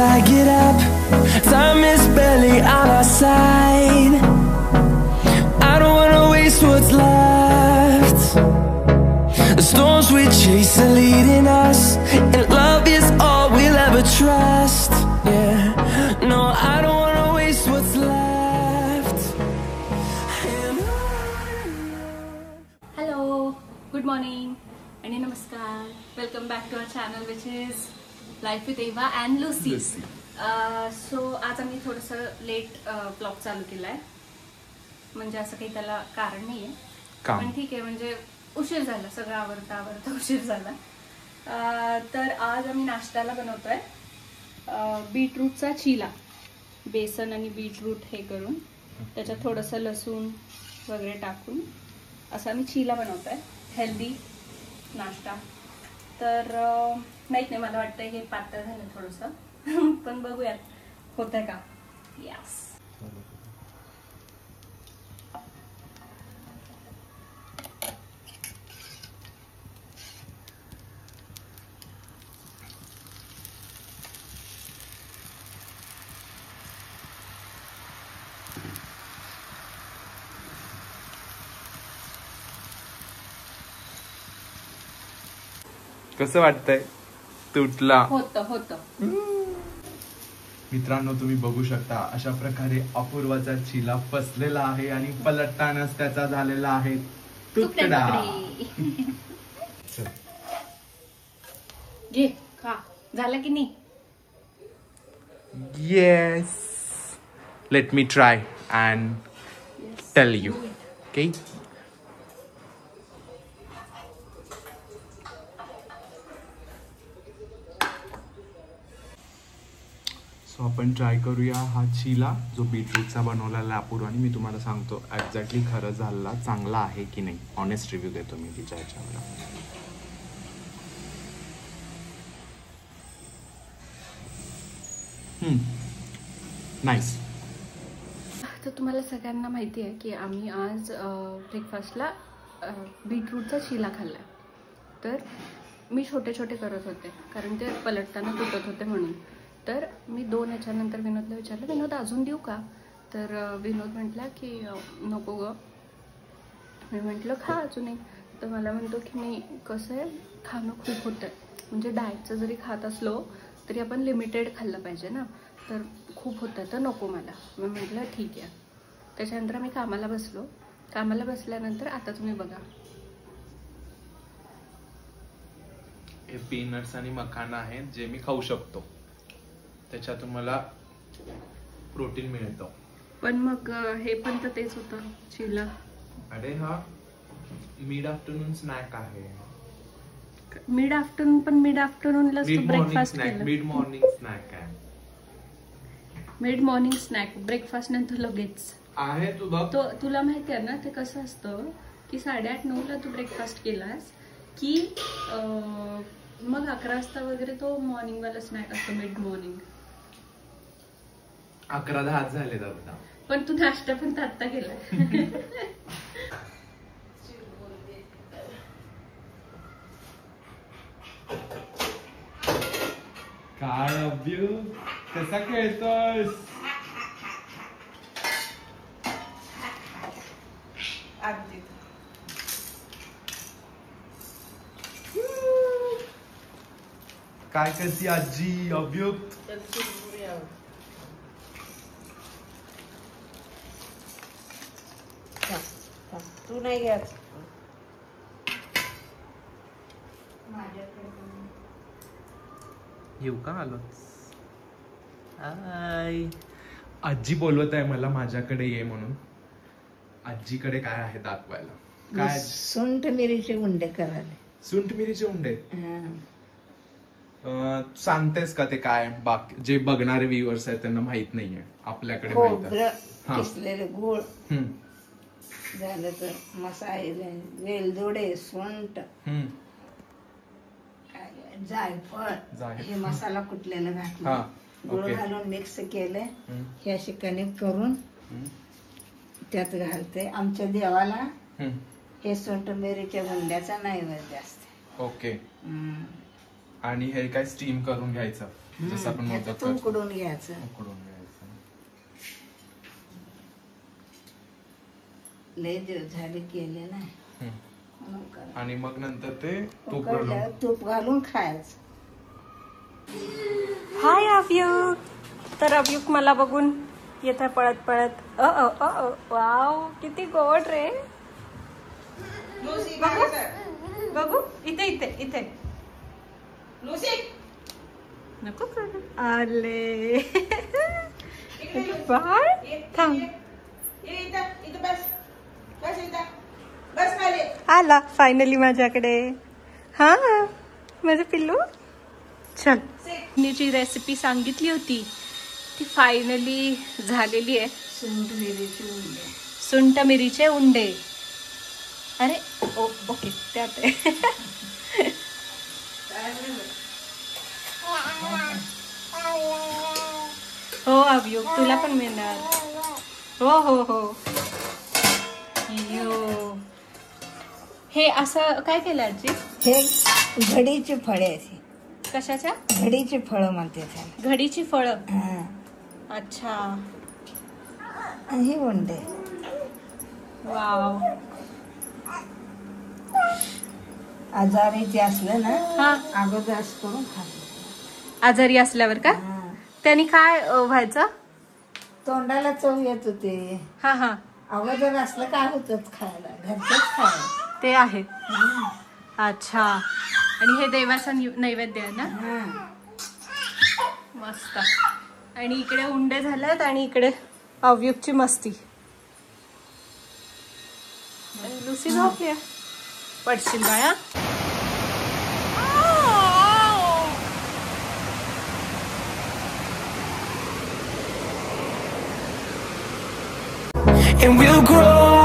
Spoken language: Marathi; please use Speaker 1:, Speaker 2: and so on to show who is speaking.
Speaker 1: I get up. Time is barely on our side. I don't wanna waste what's left. The storms we chase are leading us, and love is all we'll ever trust. Yeah, no, I don't wanna waste what's left.
Speaker 2: Hello, good morning and namaskar. Welcome back to our channel, which is Life with Eva and Lucy. So आज आम्ही थोडंसं लेट ब्लॉग चालू केलाय. म्हणजे असं काही त्याला कारण नाहीये, पण ठीक आहे. म्हणजे उशीर झाला, सगळं आवरता उशीर झाला. तर आज आम्ही नाश्त्याला बनवतोय बीटरूटचा चीला. बेसन आणि बीटरूट हे करून त्याच्यात थोडंसं लसूण वगैरे टाकून असं आम्ही चीला बनवतोय. हेल्दी नाश्ता. तर माहित नाही, मला वाटतं हे पातळ झालं थोडंसं, पण बघूयात होतंय का. यस.
Speaker 3: कसं वाटतंय? तुटला
Speaker 2: होतं.
Speaker 3: मित्रांनो, तुम्ही बघू शकता अशा प्रकारे अपूर्वाचा चिला फसलेला आहे आणि पलटतानाच त्याचा झालेला आहे तुकडा.
Speaker 2: घे खा. झालं की नाही?
Speaker 3: Yes. Let me try and tell you. Okay. आपण ट्राय करूया हा चीला जो बीटरूटचा बनवलेला अपूर्वाने. मी तुम्हाला सांगतो एक्झॅक्टली खरं झाला, चांगला आहे की नाही. ऑनेस्ट रिव्ह्यू देतो मी तिच्या ह्याच्यावर. नाईस.
Speaker 2: तर तुम्हाला सगळ्यांना माहिती आहे की आम्ही आज ब्रेकफास्टला बीटरूटचा चीला खाल्ला. तर मी छोटे करत होते कारण ते पलटताना तुटत होते म्हणून. तर मी 2 याच्यानंतर विनोदला विचारलं, विनोद अजून देऊ का? तर विनोद म्हटला की नको ग. मी म्हटलं खा अजूनही. तर मला म्हणतो की नाही, कसं आहे, खाणं खूप होतं आहे. म्हणजे डाएटचं जरी खात असलो तरी आपण लिमिटेड खाल्लं पाहिजे ना. तर खूप होतं तर नको मला. मी म्हटलं ठीक आहे. त्याच्यानंतर मी कामाला बसलो. कामाला बसल्यानंतर आता तुम्ही बघा,
Speaker 3: हे पीनट्स आणि मखाना आहेत जे मी खाऊ शकतो. त्याच्यातून मला प्रोटीन मिळतं.
Speaker 2: पण मग हे पण तर तेच होतं चीला.
Speaker 3: अरे हा मिड आफ्टरनून स्नॅक आहे.
Speaker 2: मिड आफ्टरनून पण मिड आफ्टरनूनला तू ब्रेकफास्ट केलं.
Speaker 3: मिड मॉर्निंग स्नॅक आहे.
Speaker 2: मिड मॉर्निंग स्नॅक ब्रेकफास्ट नंतर लगेच
Speaker 3: आहे. तू बघ,
Speaker 2: तुला माहिती आहे ना ते कसं असतं की 8:30-9ला तू ब्रेकफास्ट केलास की मग 11 वाजता वगैरे तो मॉर्निंग वाला स्नॅक असतो मिड मॉर्निंग.
Speaker 3: 11:10 झाले दादा.
Speaker 2: पण तू नाश्ता पण आत्ता केला.
Speaker 3: काय अब्यू, कसा खेळतोस? काय करते आजी? अभियुक्त
Speaker 4: तू नाही घ्यायच.
Speaker 3: येऊ का? आलो. आजी बोलवत आहे मला माझ्याकडे ये म्हणून. आजीकडे काय आहे दाखवायला? काय?
Speaker 4: सुंठ मिरीचे उंडे करायला.
Speaker 3: सुंठ मिरीचे उंडे सांगतेस का? ते काय बाकी जे बघणारे व्ह्युअर्स आहेत त्यांना माहित नाहीये, आपल्याकडे माहित आहे.
Speaker 4: किसलेले गूळ झालं तर मसाले, वेलदोडे, सुंठ, जायफळ, हे मसाला कुटलेला घातला, गुळ घालून मिक्स केले. हे अशी कणिक करून त्यात घालते. आमच्या देवाला हे सुंठ मिरीच्या गुंड्याचा नैवेद्य असते.
Speaker 3: ओके. आणि हे काय स्टीम करून घ्यायचं? जसं आपण
Speaker 4: ह्याचं
Speaker 3: मोदक
Speaker 4: तूप उकडून घ्यायचं.
Speaker 3: उकडून घ्यायचं.
Speaker 4: लय दिवस झाले केले ना
Speaker 3: हम्म.
Speaker 4: म्हणून करा.
Speaker 3: आणि मग नंतर ते तूप
Speaker 4: उकडल्यावर तूप घालून खायचं.
Speaker 2: हाय अभियुक. तर अभियुक मला बघून येत पळत पळत. वाव किती गोड रे. बघू इथे इथे इथे नको करू. आले बाळ थांब. आला फायनली माझ्याकडे. हा माझं पिल्लू. चल मी जी रेसिपी सांगितली होती ती फायनली झालेली आहे.
Speaker 4: सुंठ मिरची उंडे.
Speaker 2: सुंठ मिरीचे उंडे. अरे ओके त्यात आहे. हो अभियोग तुला पण मिळणार. हो हो हो. हे असं काय केलं आजी?
Speaker 4: हे घडीची फळे आहेत.
Speaker 2: कशाच्या?
Speaker 4: घडीची फळं म्हणते त्याला.
Speaker 2: घडीची फळं.
Speaker 4: हा.
Speaker 2: अच्छा.
Speaker 4: हे उंडे.
Speaker 2: वाव.
Speaker 4: आजारी ते असलं ना
Speaker 2: हा
Speaker 4: अगोदर असं करून खाल्लं.
Speaker 2: आजारी असल्यावर का? त्यांनी काय व्हायचं?
Speaker 4: तोंडाला चव येत होते.
Speaker 2: हा हा
Speaker 4: अगोदर असलं काय होतच खायला. घरचंच खायला
Speaker 2: ते आहे. अच्छा. आणि हे देवाचा नैवेद्य आहे ना. मस्त. आणि इकडे उंडे झालेत आणि इकडे अव्युकची मस्ती. लुसी झोपली. पडशील बाळा.
Speaker 1: And we'll grow